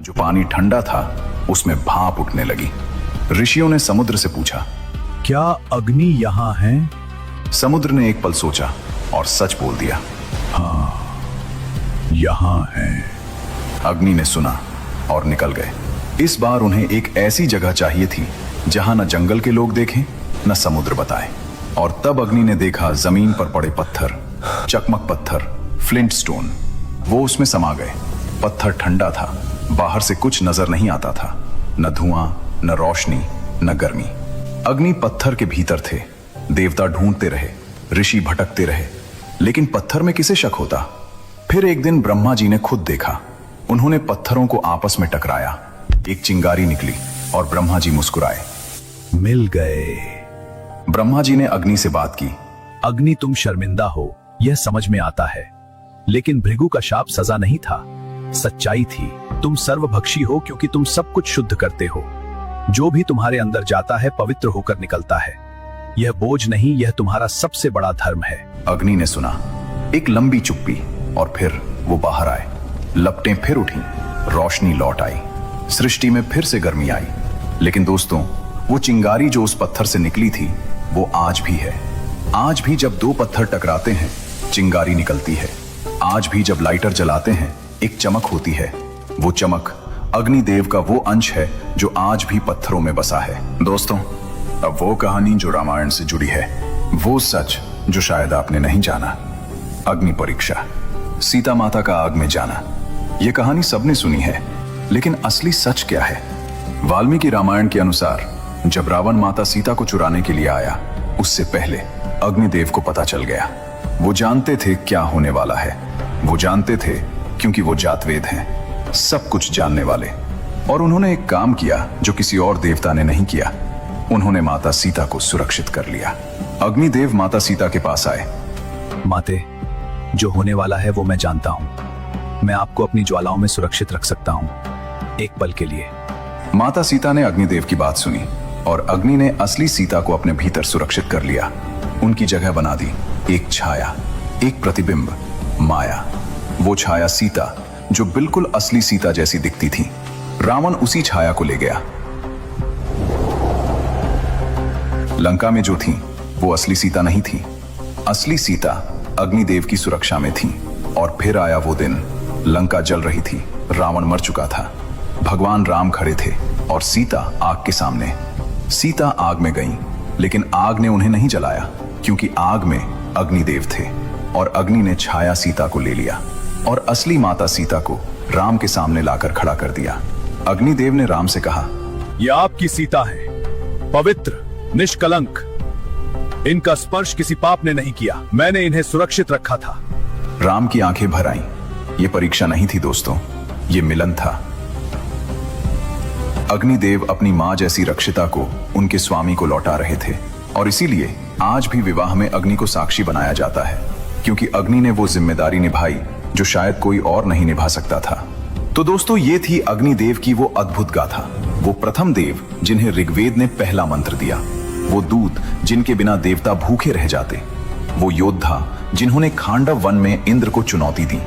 जो पानी ठंडा था उसमें भाप उठने लगी। ऋषियों ने समुद्र से पूछा, क्या अग्नि यहाँ है? समुद्र ने एक पल सोचा और सच बोल दिया, यहाँ है। अग्नि ने सुना और निकल गए। इस बार उन्हें एक ऐसी जगह चाहिए थी जहां न जंगल के लोग देखें न समुद्र बताए। और तब अग्नि ने देखा जमीन पर पड़े पत्थर, चकमक पत्थर, फ्लिंट स्टोन। वो उसमें समा गए। पत्थर ठंडा था, बाहर से कुछ नजर नहीं आता था, न धुआं, न रोशनी, न गर्मी। अग्नि पत्थर के भीतर थे। देवता ढूंढते रहे, ऋषि भटकते रहे, लेकिन पत्थर में किसे शक होता। फिर एक दिन ब्रह्मा जी ने खुद देखा। उन्होंने पत्थरों को आपस में टकराया, एक चिंगारी निकली और ब्रह्मा जी मुस्कुराए। मिल गए। ब्रह्मा जी ने अग्नि से बात की। अग्नि, तुम शर्मिंदा हो, यह समझ में आता है, लेकिन भृगु का शाप सजा नहीं था, सच्चाई थी। तुम सर्वभक्षी हो क्योंकि तुम सब कुछ शुद्ध करते हो। जो भी तुम्हारे अंदर जाता है पवित्र होकर निकलता है। यह बोझ नहीं, यह तुम्हारा सबसे बड़ा धर्म है। अग्नि ने सुना। एक लंबी चुप्पी और फिर वो बाहर आए। लपटें फिर उठी, रोशनी लौट आई, सृष्टि में फिर से गर्मी आई। लेकिन दोस्तों, वो चिंगारी जो उस पत्थर से निकली थी वो आज भी है। आज भी जब दो पत्थर टकराते हैं चिंगारी निकलती है। आज भी जब लाइटर जलाते हैं एक चमक होती है। वो चमक अग्निदेव का वो अंश है जो आज भी पत्थरों में बसा है। दोस्तों, अब वो कहानी जो रामायण से जुड़ी है, वो सच जो शायद आपने नहीं जाना। अग्नि परीक्षा, सीता माता का आग में जाना। ये कहानी सबने सुनी है, लेकिन असली सच क्या है? वाल्मीकि रामायण के अनुसार जब रावण माता सीता को चुराने के लिए आया, उससे पहले अग्निदेव को पता चल गया। वो जानते थे क्या होने वाला है। वो जानते थे क्योंकि वो जातवेद हैं, सब कुछ जानने वाले। और उन्होंने एक काम किया जो किसी और देवता ने नहीं किया। उन्होंने माता सीता को सुरक्षित कर लिया। अग्निदेव माता सीता के पास आए। माते, जो होने वाला है वो मैं जानता हूँ। मैं आपको अपनी ज्वालाओं में सुरक्षित रख सकता हूँ, एक पल के लिए। माता सीता ने अग्निदेव की बात सुनी और अग्नि ने असली सीता को अपने भीतर सुरक्षित कर लिया। उनकी जगह बना दी एक छाया, एक प्रतिबिंब, माया। वो छाया सीता, जो बिल्कुल असली सीता जैसी दिखती थी। रावण उसी छाया को ले गया। लंका में जो थी वो असली सीता नहीं थी। असली सीता अग्निदेव की सुरक्षा में थी। और फिर आया वो दिन, लंका जल रही थी, रावण मर चुका था। भगवान राम खड़े थे और सीता आग के सामने। सीता आग में गईं, लेकिन आग ने उन्हें नहीं जलाया, क्योंकि आग में अग्निदेव थे और अग्नि ने छाया सीता को ले लिया और असली माता सीता को राम के सामने लाकर खड़ा कर दिया। अग्निदेव ने राम से कहा, यह आपकी सीता है, पवित्र, निष्कलंक। इनका स्पर्श किसी पाप ने नहीं किया। मैंने इन्हें सुरक्षित रखा था। राम की आंखें भर आईं। ये परीक्षा नहीं थी दोस्तों, ये मिलन था। अग्निदेव अपनी मां जैसी रक्षिता को उनके स्वामी को लौटा रहे थे। और इसीलिए आज भी विवाह में अग्नि को साक्षी बनाया जाता है, क्योंकि अग्नि ने वो जिम्मेदारी निभाई जो शायद कोई और नहीं निभा सकता था। तो दोस्तों, ये थी अग्निदेव की वो अद्भुत गाथा। वो प्रथम देव जिन्हें ऋग्वेद ने पहला मंत्र दिया। वो दूत जिनके बिना देवता भूखे रह जाते। वो योद्धा जिन्होंने खांडव वन में इंद्र को चुनौती दी।